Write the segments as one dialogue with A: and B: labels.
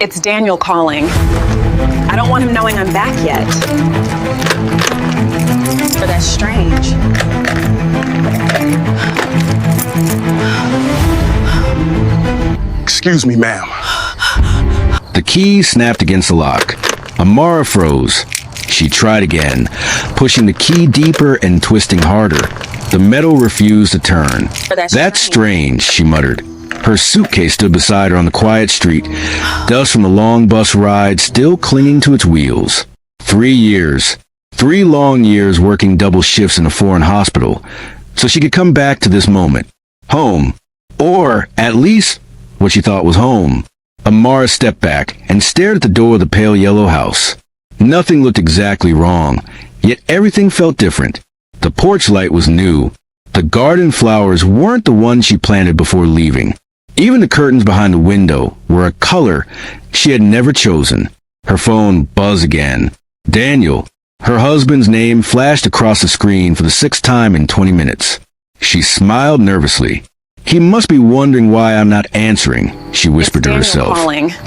A: It's Daniel calling. I don't want him knowing I'm back yet. But that's strange.
B: Excuse me, ma'am.
C: The key snapped against the lock. Amara froze. She tried again, pushing the key deeper and twisting harder. The metal refused to turn. That's strange, she muttered. Her suitcase stood beside her on the quiet street, dust from the long bus ride still clinging to its wheels. 3 years. 3 long years working double shifts in a foreign hospital, so she could come back to this moment. Home. Or, at least, what she thought was home. Amara stepped back and stared at the door of the pale yellow house. Nothing looked exactly wrong, yet everything felt different. The porch light was new. The garden flowers weren't the ones she planted before leaving. Even the curtains behind the window were a color she had never chosen. Her phone buzzed again. Daniel. Her husband's name flashed across the screen for the 6th time in 20 minutes. She smiled nervously. He must be wondering why I'm not answering, she whispered to herself.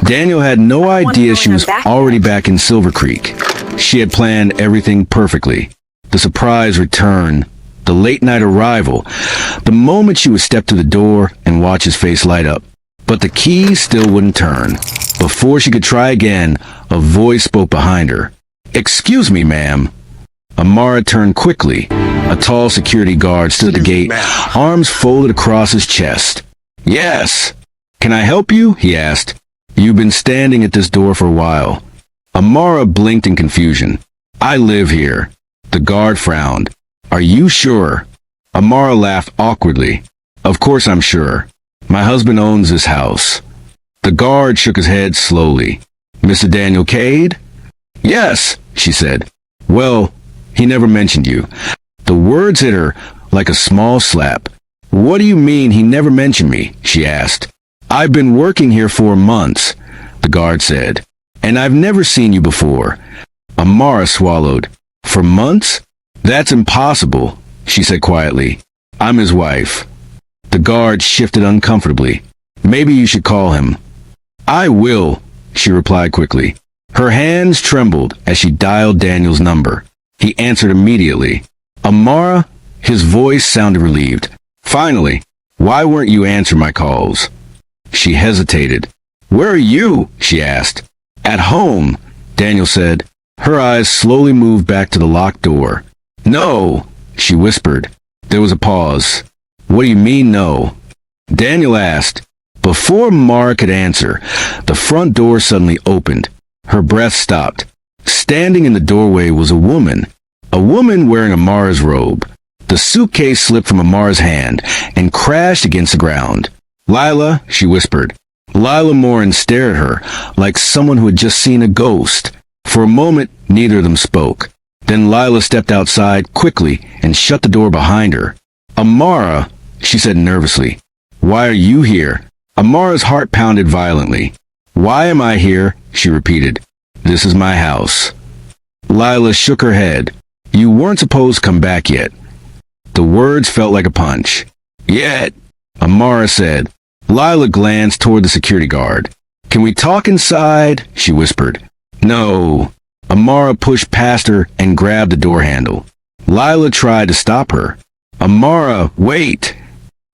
C: Daniel had no idea she was already back in Silver Creek. She had planned everything perfectly. The surprise return, the late-night arrival, the moment she would step to the door and watch his face light up. But the key still wouldn't turn. Before she could try again, a voice spoke behind her. "Excuse me, ma'am." Amara turned quickly. A tall security guard stood at the gate, arms folded across his chest. "Yes. Can I help you?" he asked. "You've been standing at this door for a while." Amara blinked in confusion. "I live here." The guard frowned. "Are you sure?" Amara laughed awkwardly. "Of course I'm sure. My husband owns this house." The guard shook his head slowly. "Mr. Daniel Cade?" "Yes," she said. "Well, he never mentioned you." The words hit her like a small slap. "What do you mean he never mentioned me?" she asked. "I've been working here for months," the guard said, "and I've never seen you before." Amara swallowed. "For months? That's impossible," she said quietly. "I'm his wife." The guard shifted uncomfortably. "Maybe you should call him." "I will," she replied quickly. Her hands trembled as she dialed Daniel's number. He answered immediately. "Amara?" His voice sounded relieved. "Finally. Why weren't you answering my calls?" She hesitated. "Where are you?" she asked. "At home," Daniel said. Her eyes slowly moved back to the locked door. "No," she whispered. There was a pause. "What do you mean, no?" Daniel asked. Before Amara could answer, the front door suddenly opened. Her breath stopped. Standing in the doorway was a woman wearing Amara's robe. The suitcase slipped from Amara's hand and crashed against the ground. "Lila," she whispered. Lila Morin stared at her like someone who had just seen a ghost. For a moment, neither of them spoke. Then Lila stepped outside quickly and shut the door behind her. "Amara," she said nervously. "Why are you here?" Amara's heart pounded violently. "Why am I here?" she repeated. "This is my house." Lila shook her head. "You weren't supposed to come back yet." The words felt like a punch. "Yet," Amara said. Lila glanced toward the security guard. "Can we talk inside?" she whispered. "No." Amara pushed past her and grabbed the door handle. Lila tried to stop her. "Amara, wait!"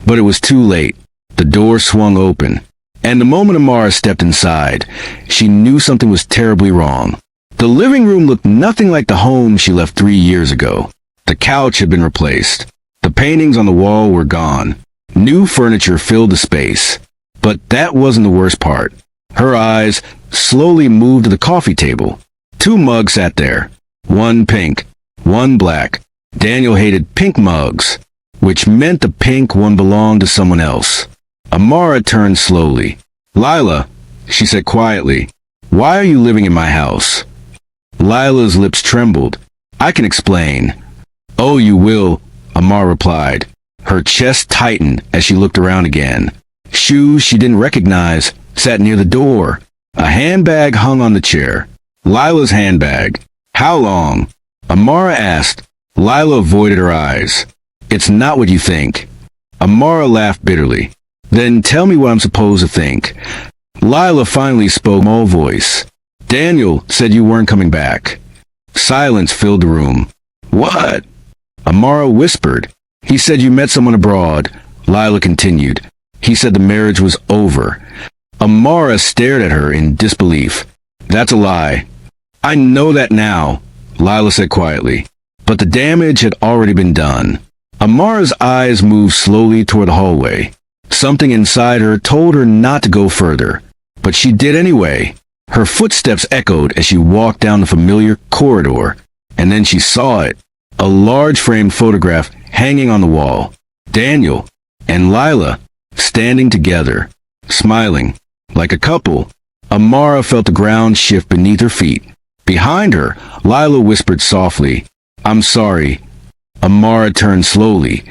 C: But it was too late. The door swung open. And the moment Amara stepped inside, she knew something was terribly wrong. The living room looked nothing like the home she left 3 years ago. The couch had been replaced. The paintings on the wall were gone. New furniture filled the space. But that wasn't the worst part. Her eyes slowly moved to the coffee table. 2 mugs sat there. One pink, one black. Daniel hated pink mugs, which meant the pink one belonged to someone else. Amara turned slowly. "Lila," she said quietly, "why are you living in my house?" Lila's lips trembled. "I can explain." "Oh, you will," Amara replied. Her chest tightened as she looked around again. Shoes she didn't recognize sat near the door. A handbag hung on the chair. Lila's handbag. "How long?" Amara asked. Lila avoided her eyes. "It's not what you think." Amara laughed bitterly. "Then tell me what I'm supposed to think." Lila finally spoke in a small voice. Daniel said you weren't coming back. Silence filled the room. What? Amara whispered. He said you met someone abroad. Lila continued. He said the marriage was over. Amara stared at her in disbelief. That's a lie. I know that now, Lila said quietly. But the damage had already been done. Amara's eyes moved slowly toward the hallway. Something inside her told her not to go further. But she did anyway. Her footsteps echoed as she walked down the familiar corridor. And then she saw it. A large framed photograph hanging on the wall. Daniel and Lila standing together, smiling, like a couple. Amara felt the ground shift beneath her feet. Behind her, Lila whispered softly, I'm sorry. Amara turned slowly,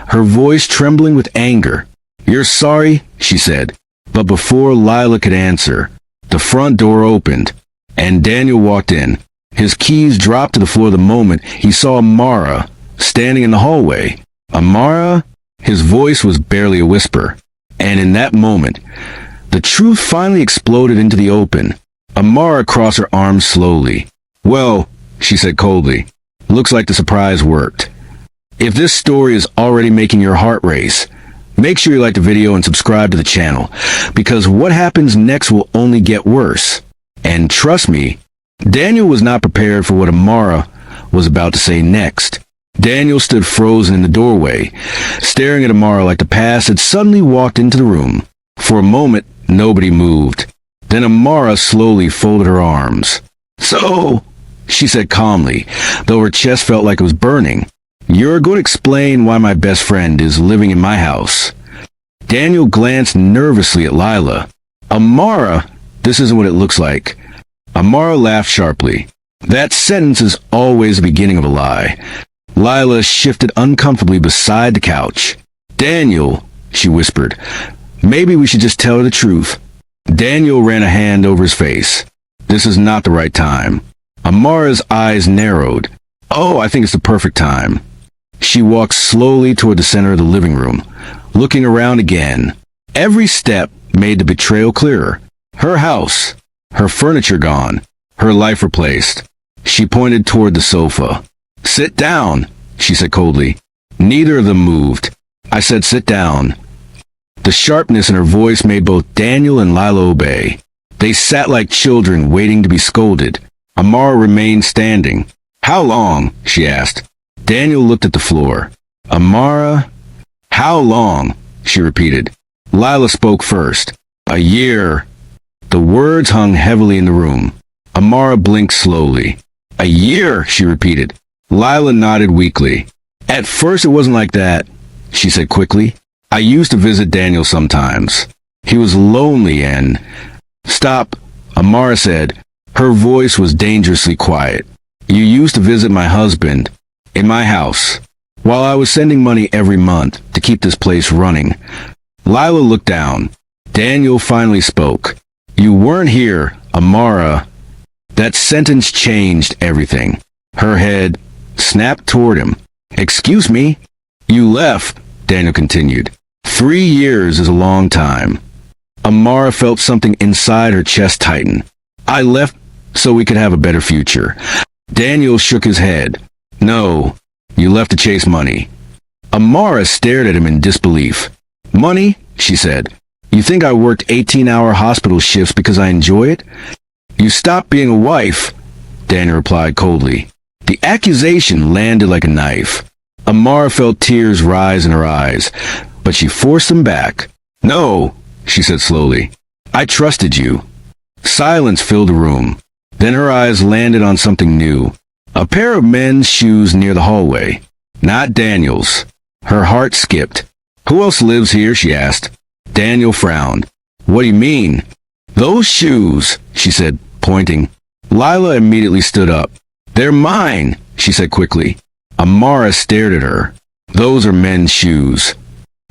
C: her voice trembling with anger. You're sorry, she said. But before Lila could answer, the front door opened, and Daniel walked in. His keys dropped to the floor the moment he saw Amara standing in the hallway. Amara? His voice was barely a whisper. And in that moment, the truth finally exploded into the open. Amara crossed her arms slowly. Well, she said coldly, looks like the surprise worked. If this story is already making your heart race, make sure you like the video and subscribe to the channel, because what happens next will only get worse. And trust me, Daniel was not prepared for what Amara was about to say next. Daniel stood frozen in the doorway, staring at Amara like the past had suddenly walked into the room. For a moment, nobody moved. Then Amara slowly folded her arms. So, she said calmly, though her chest felt like it was burning, you're going to explain why my best friend is living in my house. Daniel glanced nervously at Lila. Amara, this isn't what it looks like. Amara laughed sharply. That sentence is always the beginning of a lie. Lila shifted uncomfortably beside the couch. Daniel, she whispered, maybe we should just tell her the truth. Daniel ran a hand over his face. This is not the right time. Amara's eyes narrowed. Oh, I think it's the perfect time. She walked slowly toward the center of the living room, looking around again. Every step made the betrayal clearer. Her house, her furniture gone, her life replaced. She pointed toward the sofa. Sit down, she said coldly. Neither of them moved. I said sit down. The sharpness in her voice made both Daniel and Lila obey. They sat like children waiting to be scolded. Amara remained standing. How long? She asked. Daniel looked at the floor. Amara? How long? She repeated. Lila spoke first. A year. The words hung heavily in the room. Amara blinked slowly. A year, she repeated. Lila nodded weakly. At first it wasn't like that, she said quickly. I used to visit Daniel sometimes. He was lonely and... Stop, Amara said. Her voice was dangerously quiet. You used to visit my husband in my house while I was sending money every month to keep this place running. Lila looked down. Daniel finally spoke. You weren't here, Amara. That sentence changed everything. Her head snapped toward him. Excuse me? You left, Daniel continued. 3 years is a long time. Amara felt something inside her chest tighten. I left so we could have a better future. Daniel shook his head. No, you left to chase money. Amara stared at him in disbelief. Money? She said. You think I worked 18-hour hospital shifts because I enjoy it? You stopped being a wife, Daniel replied coldly. The accusation landed like a knife. Amara felt tears rise in her eyes, but she forced them back. No, she said slowly. I trusted you. Silence filled the room. Then her eyes landed on something new. A pair of men's shoes near the hallway. Not Daniel's. Her heart skipped. Who else lives here? She asked. Daniel frowned. What do you mean? Those shoes, she said, pointing. Lila immediately stood up. They're mine, she said quickly. Amara stared at her. Those are men's shoes.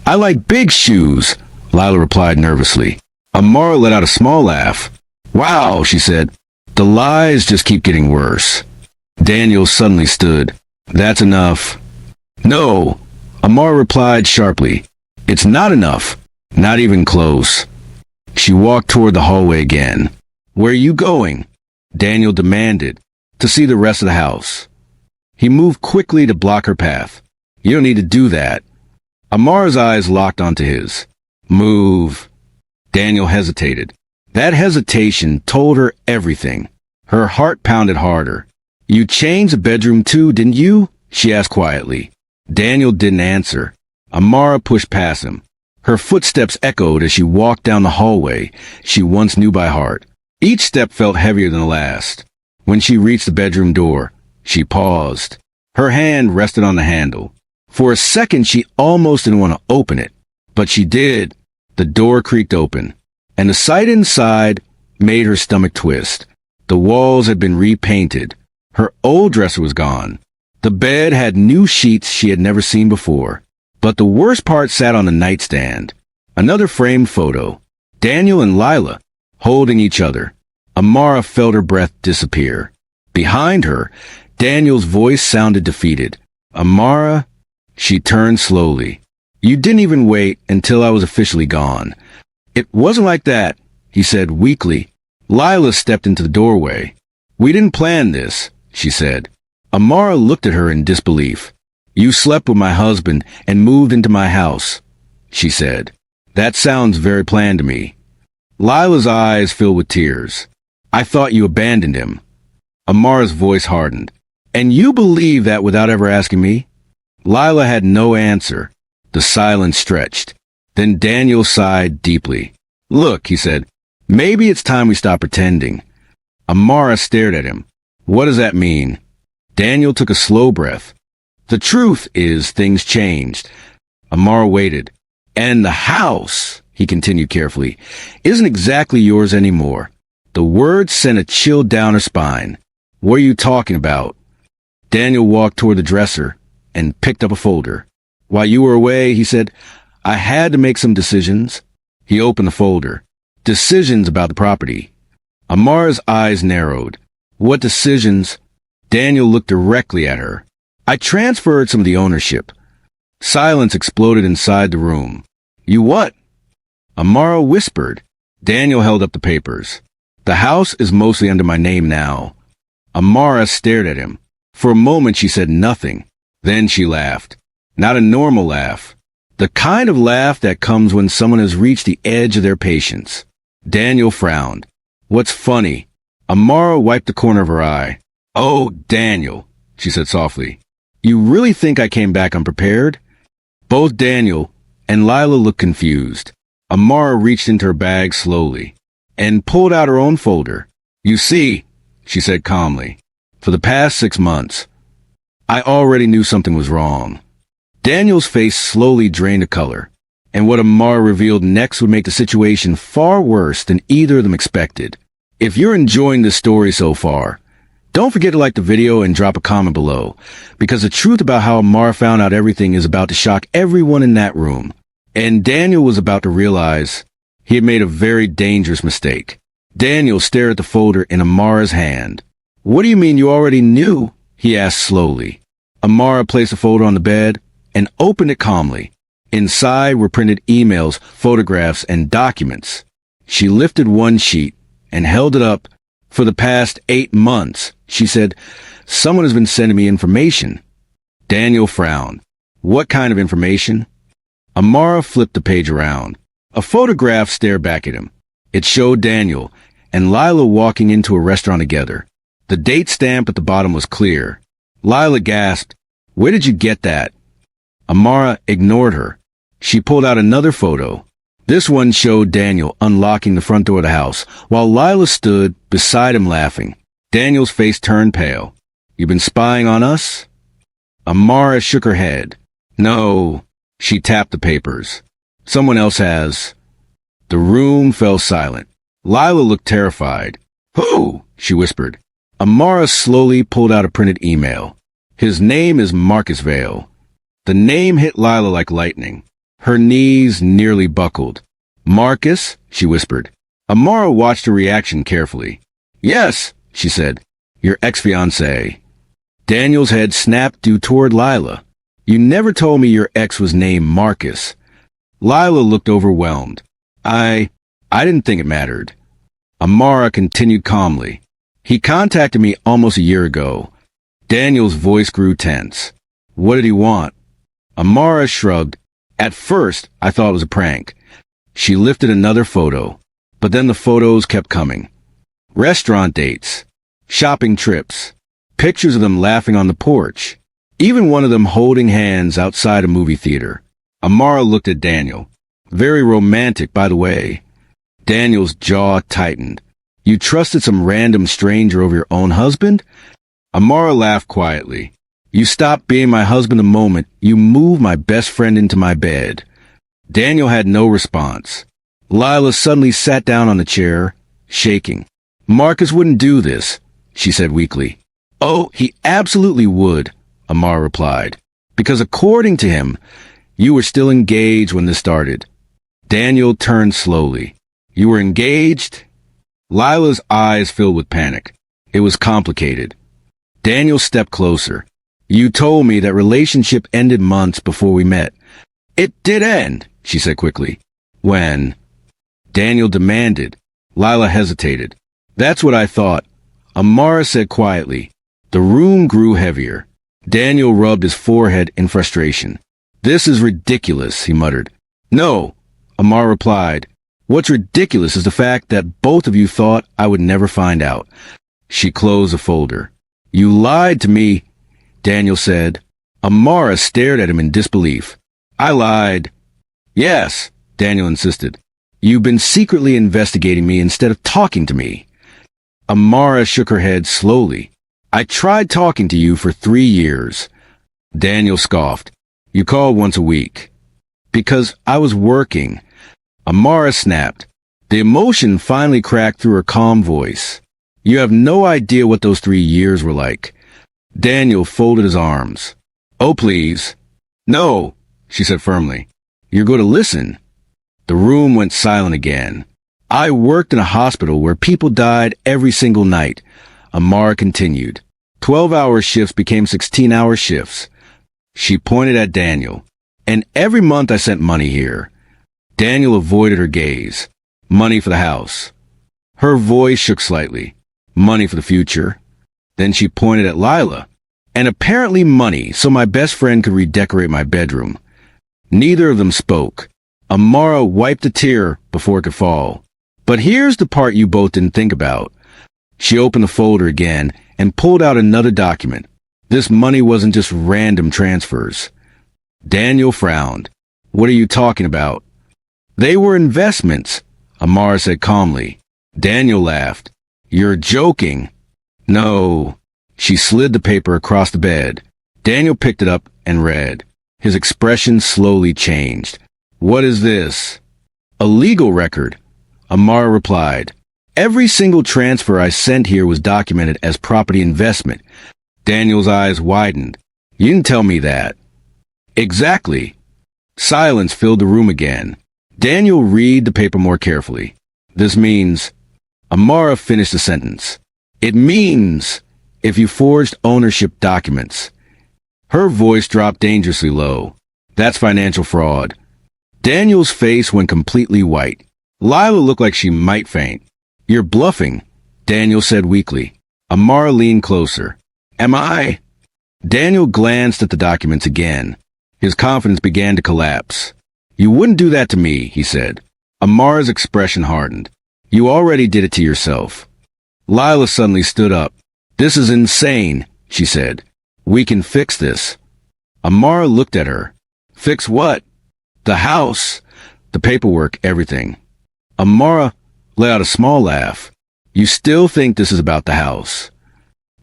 C: I like big shoes, Lila replied nervously. Amara let out a small laugh. Wow, she said. The lies just keep getting worse. Daniel suddenly stood. That's enough. No, Amara replied sharply. It's not enough. Not even close. She walked toward the hallway again. "Where are you going?" Daniel demanded. "To see the rest of the house." He moved quickly to block her path. "You don't need to do that." Amara's eyes locked onto his. "Move." Daniel hesitated. That hesitation told her everything. Her heart pounded harder. "You changed the bedroom too, didn't you?" she asked quietly. Daniel didn't answer. Amara pushed past him. Her footsteps echoed as she walked down the hallway she once knew by heart. Each step felt heavier than the last. When she reached the bedroom door, she paused. Her hand rested on the handle. For a second, she almost didn't want to open it, but she did. The door creaked open, and the sight inside made her stomach twist. The walls had been repainted. Her old dresser was gone. The bed had new sheets she had never seen before. But the worst part sat on the nightstand. Another framed photo. Daniel and Lila, holding each other. Amara felt her breath disappear. Behind her, Daniel's voice sounded defeated. "Amara?" She turned slowly. "You didn't even wait until I was officially gone." "It wasn't like that," he said weakly. Lila stepped into the doorway. "We didn't plan this," she said. Amara looked at her in disbelief. "You slept with my husband and moved into my house," she said. "That sounds very planned to me." Lila's eyes filled with tears. "I thought you abandoned him." Amara's voice hardened. "And you believe that without ever asking me?" Lila had no answer. The silence stretched. Then Daniel sighed deeply. "Look," he said, "maybe it's time we stop pretending." Amara stared at him. "What does that mean?" Daniel took a slow breath. "The truth is things changed." Amara waited. "And the house," he continued carefully, "isn't exactly yours anymore." The words sent a chill down her spine. "What are you talking about?" Daniel walked toward the dresser and picked up a folder. "While you were away," he said, "I had to make some decisions." He opened the folder. "Decisions about the property." Amara's eyes narrowed. "What decisions?" Daniel looked directly at her. "I transferred some of the ownership." Silence exploded inside the room. "You what?" Amara whispered. Daniel held up the papers. "The house is mostly under my name now." Amara stared at him. For a moment she said nothing. Then she laughed. Not a normal laugh. The kind of laugh that comes when someone has reached the edge of their patience. Daniel frowned. "What's funny?" Amara wiped the corner of her eye. "Oh, Daniel," she said softly. "You really think I came back unprepared?" Both Daniel and Lila looked confused. Amara reached into her bag slowly and pulled out her own folder. "You see," she said calmly, "for the past 6 months, I already knew something was wrong." Daniel's face slowly drained of color, and what Amara revealed next would make the situation far worse than either of them expected. If you're enjoying this story so far, don't forget to like the video and drop a comment below, because the truth about how Amara found out everything is about to shock everyone in that room. And Daniel was about to realize he had made a very dangerous mistake. Daniel stared at the folder in Amara's hand. "What do you mean you already knew?" he asked slowly. Amara placed the folder on the bed and opened it calmly. Inside were printed emails, photographs, and documents. She lifted one sheet and held it up. "For the past 8 months, she said, someone has been sending me information." Daniel frowned. "What kind of information?" Amara flipped the page around. A photograph stared back at him. It showed Daniel and Lila walking into a restaurant together. The date stamp at the bottom was clear. Lila gasped, "Where did you get that?" Amara ignored her. She pulled out another photo. This one showed Daniel unlocking the front door of the house, while Lila stood beside him laughing. Daniel's face turned pale. "You've been spying on us?" Amara shook her head. "No." She tapped the papers. "Someone else has." The room fell silent. Lila looked terrified. "Who?" she whispered. Amara slowly pulled out a printed email. "His name is Marcus Vale." The name hit Lila like lightning. Her knees nearly buckled. "Marcus?" she whispered. Amara watched her reaction carefully. "Yes," she said. "Your ex-fiancé." Daniel's head snapped due toward Lila. "You never told me your ex was named Marcus." Lila looked overwhelmed. I didn't think it mattered. Amara continued calmly. He contacted me almost a year ago. Daniel's voice grew tense. What did he want? Amara shrugged. At first, I thought it was a prank. She lifted another photo, but then the photos kept coming. Restaurant dates, shopping trips, pictures of them laughing on the porch, even one of them holding hands outside a movie theater. Amara looked at Daniel. Very romantic, by the way. Daniel's jaw tightened. You trusted some random stranger over your own husband? Amara laughed quietly. You stopped being my husband the moment you moved my best friend into my bed. Daniel had no response. Lila suddenly sat down on the chair, shaking. Marcus wouldn't do this, she said weakly. Oh, he absolutely would, Amara replied. Because according to him, you were still engaged when this started. Daniel turned slowly. You were engaged? Lila's eyes filled with panic. It was complicated. Daniel stepped closer. You told me that relationship ended months before we met. It did end, she said quickly. When? Daniel demanded. Lila hesitated. That's what I thought. Amara said quietly. The room grew heavier. Daniel rubbed his forehead in frustration. This is ridiculous, he muttered. No, Amara replied. What's ridiculous is the fact that both of you thought I would never find out. She closed the folder. You lied to me, Daniel said. Amara stared at him in disbelief. I lied. Yes, Daniel insisted. You've been secretly investigating me instead of talking to me. Amara shook her head slowly. I tried talking to you for 3 years. Daniel scoffed. You called once a week. Because I was working. Amara snapped. The emotion finally cracked through her calm voice. You have no idea what those 3 years were like. Daniel folded his arms. Oh, please. No, she said firmly. You're going to listen. The room went silent again. I worked in a hospital where people died every single night. Amara continued. 12-hour shifts became 16-hour shifts. She pointed at Daniel. And every month I sent money here. Daniel avoided her gaze. Money for the house. Her voice shook slightly. Money for the future. Then she pointed at Lila. And apparently money so my best friend could redecorate my bedroom. Neither of them spoke. Amara wiped a tear before it could fall. But here's the part you both didn't think about. She opened the folder again and pulled out another document. This money wasn't just random transfers. Daniel frowned. What are you talking about? They were investments, Amara said calmly. Daniel laughed. You're joking. No. She slid the paper across the bed. Daniel picked it up and read. His expression slowly changed. What is this? A legal record, Amara replied. Every single transfer I sent here was documented as property investment. Daniel's eyes widened. You didn't tell me that. Exactly. Silence filled the room again. Daniel read the paper more carefully. This means... Amara finished the sentence. It means if you forged ownership documents. Her voice dropped dangerously low. That's financial fraud. Daniel's face went completely white. Lila looked like she might faint. You're bluffing, Daniel said weakly. Amara leaned closer. Am I? Daniel glanced at the documents again. His confidence began to collapse. You wouldn't do that to me, he said. Amara's expression hardened. You already did it to yourself. Lila suddenly stood up. This is insane, she said. We can fix this. Amara looked at her. Fix what? The house, the paperwork, everything. Amara let out a small laugh. You still think this is about the house?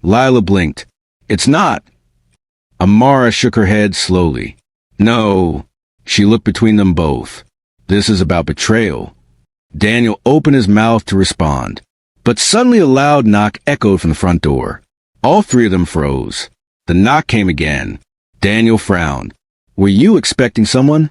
C: Lila blinked. It's not. Amara shook her head slowly. No. She looked between them both. This is about betrayal. Daniel opened his mouth to respond, but suddenly a loud knock echoed from the front door. All three of them froze. The knock came again. Daniel frowned. Were you expecting someone?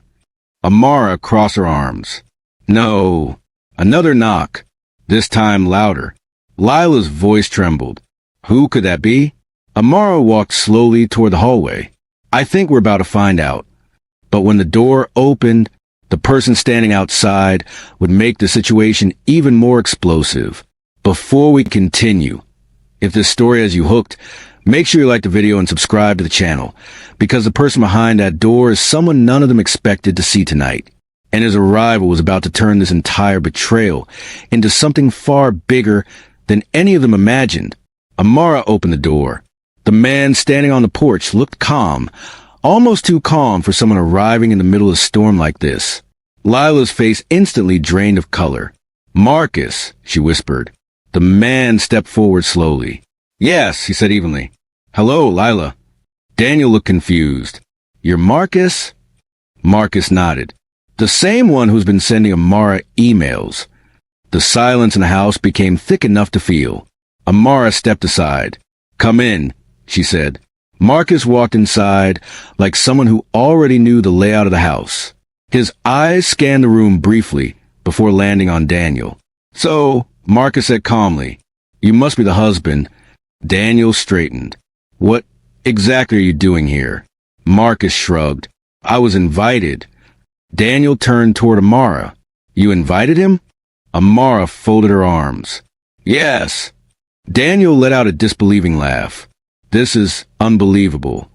C: Amara crossed her arms. No. Another knock. This time louder. Lila's voice trembled. Who could that be? Amara walked slowly toward the hallway. I think we're about to find out. But when the door opened, The person standing outside would make the situation even more explosive. Before we continue, if this story has you hooked, make sure you like the video and subscribe to the channel, because the person behind that door is someone none of them expected to see tonight. And his arrival was about to turn this entire betrayal into something far bigger than any of them imagined. Amara opened the door. The man standing on the porch looked calm, almost too calm for someone arriving in the middle of a storm like this. Lila's face instantly drained of color. "Marcus," she whispered. The man stepped forward slowly. "Yes," he said evenly. "Hello, Lila." Daniel looked confused. "You're Marcus?" Marcus nodded. "The same one who's been sending Amara emails." The silence in the house became thick enough to feel. Amara stepped aside. "Come in," she said. Marcus walked inside like someone who already knew the layout of the house. His eyes scanned the room briefly before landing on Daniel. "So," Marcus said calmly, "you must be the husband." Daniel straightened. "What exactly are you doing here?" Marcus shrugged. "I was invited." Daniel turned toward Amara. "You invited him?" Amara folded her arms. "Yes." Daniel let out a disbelieving laugh. "This is unbelievable."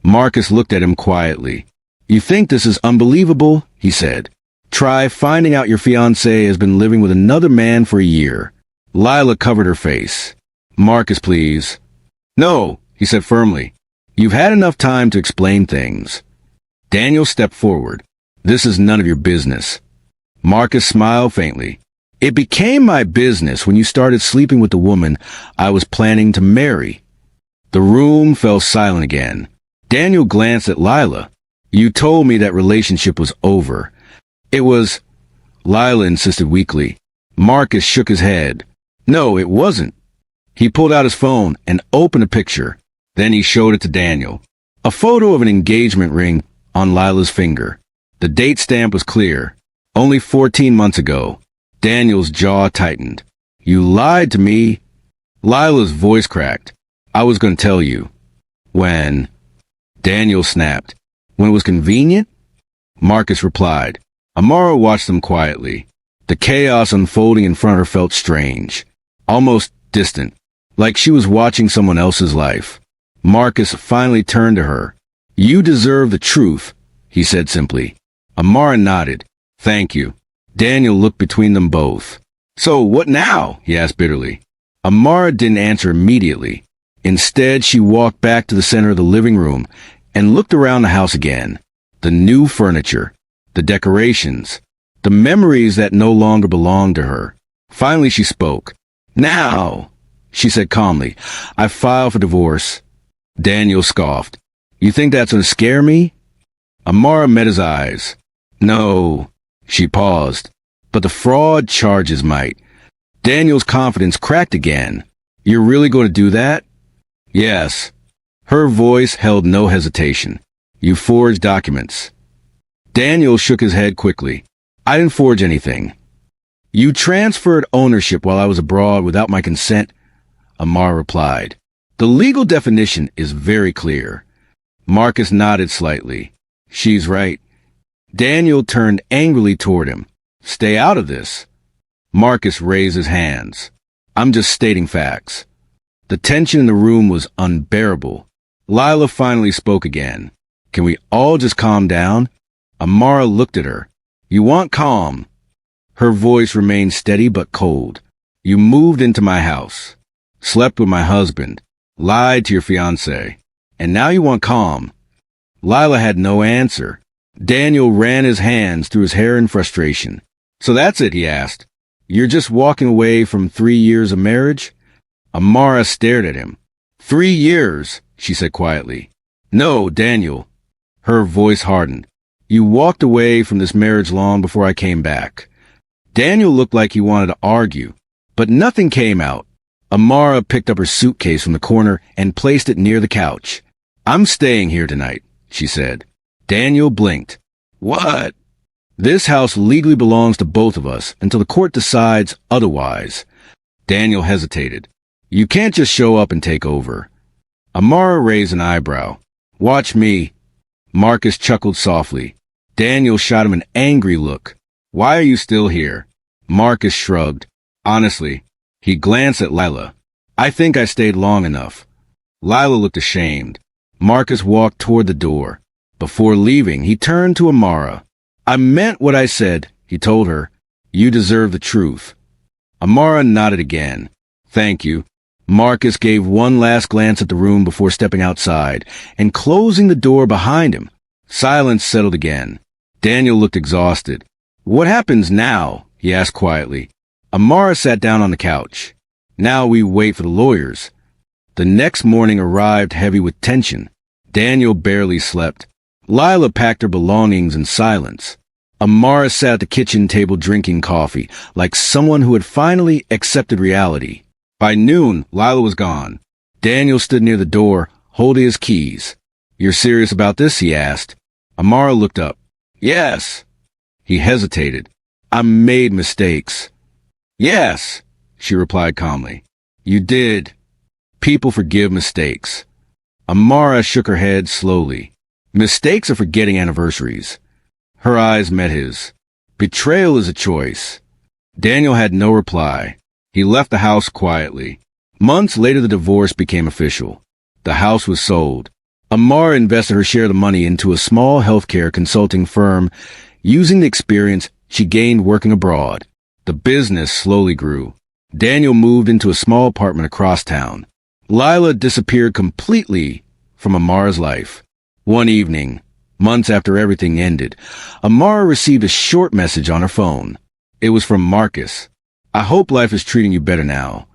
C: Marcus looked at him quietly. "You think this is unbelievable?" he said. "Try finding out your fiancé has been living with another man for a year." Lila covered her face. "Marcus, please." "No," he said firmly. "You've had enough time to explain things." Daniel stepped forward. "This is none of your business." Marcus smiled faintly. "It became my business when you started sleeping with the woman I was planning to marry." The room fell silent again. Daniel glanced at Lila. "You told me that relationship was over." "It was," Lila insisted weakly. Marcus shook his head. "No, it wasn't." He pulled out his phone and opened a picture. Then he showed it to Daniel. A photo of an engagement ring on Lila's finger. The date stamp was clear. Only 14 months ago. Daniel's jaw tightened. "You lied to me." Lila's voice cracked. "I was going to tell you." "When?" Daniel snapped. "When it was convenient?" Marcus replied. Amara watched them quietly. The chaos unfolding in front of her felt strange. Almost distant. Like she was watching someone else's life. Marcus finally turned to her. "You deserve the truth," he said simply. Amara nodded. "Thank you." Daniel looked between them both. "So what now?" he asked bitterly. Amara didn't answer immediately. Instead, she walked back to the center of the living room and looked around the house again. The new furniture, the decorations, the memories that no longer belonged to her. Finally, she spoke. "Now," she said calmly, "I filed for divorce." Daniel scoffed. "You think that's going to scare me?" Amara met his eyes. "No." She paused. "But the fraud charges might." Daniel's confidence cracked again. "You're really going to do that?" "Yes." Her voice held no hesitation. "You forged documents." Daniel shook his head quickly. "I didn't forge anything." "You transferred ownership while I was abroad without my consent," Amara replied. "The legal definition is very clear." Marcus nodded slightly. "She's right." Daniel turned angrily toward him. "Stay out of this." Marcus raised his hands. "I'm just stating facts." The tension in the room was unbearable. Lila finally spoke again. "Can we all just calm down?" Amara looked at her. "You want calm?" Her voice remained steady but cold. "You moved into my house, slept with my husband, lied to your fiancé, and now you want calm." Lila had no answer. Daniel ran his hands through his hair in frustration. "So that's it?" he asked. "You're just walking away from 3 years of marriage?" Amara stared at him. 3 years, she said quietly. "No, Daniel." Her voice hardened. "You walked away from this marriage long before I came back." Daniel looked like he wanted to argue, but nothing came out. Amara picked up her suitcase from the corner and placed it near the couch. "I'm staying here tonight," she said. Daniel blinked. "What?" "This house legally belongs to both of us until the court decides otherwise." Daniel hesitated. "You can't just show up and take over." Amara raised an eyebrow. "Watch me." Marcus chuckled softly. Daniel shot him an angry look. Why are you still here? Marcus shrugged. Honestly, he glanced at Lila. I think I stayed long enough. Lila looked ashamed. Marcus walked toward the door. Before leaving, he turned to Amara. I meant what I said, he told her. You deserve the truth. Amara nodded again. Thank you. Marcus gave one last glance at the room before stepping outside and closing the door behind him. Silence settled again. Daniel looked exhausted. What happens now? He asked quietly. Amara sat down on the couch. Now we wait for the lawyers. The next morning arrived heavy with tension. Daniel barely slept. Lila packed her belongings in silence. Amara sat at the kitchen table drinking coffee, like someone who had finally accepted reality. By noon, Lila was gone. Daniel stood near the door, holding his keys. You're serious about this? He asked. Amara looked up. Yes. He hesitated. I made mistakes. Yes, she replied calmly. You did. People forgive mistakes. Amara shook her head slowly. Mistakes are forgetting anniversaries. Her eyes met his. Betrayal is a choice. Daniel had no reply. He left the house quietly. Months later, the divorce became official. The house was sold. Amara invested her share of the money into a small healthcare consulting firm, using the experience she gained working abroad. The business slowly grew. Daniel moved into a small apartment across town. Lila disappeared completely from Amara's life. One evening, months after everything ended, Amara received a short message on her phone. It was from Marcus. I hope life is treating you better now.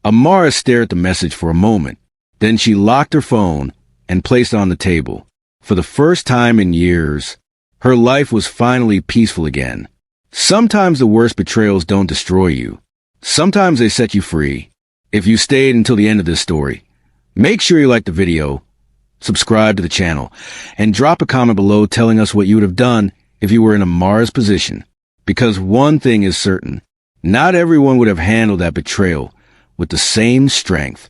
C: Amara stared at the message for a moment. Then she locked her phone and placed it on the table. For the first time in years, her life was finally peaceful again. Sometimes the worst betrayals don't destroy you. Sometimes they set you free. If you stayed until the end of this story, make sure you like the video, subscribe to the channel, and drop a comment below telling us what you would have done if you were in Amara's position. Because one thing is certain, not everyone would have handled that betrayal with the same strength.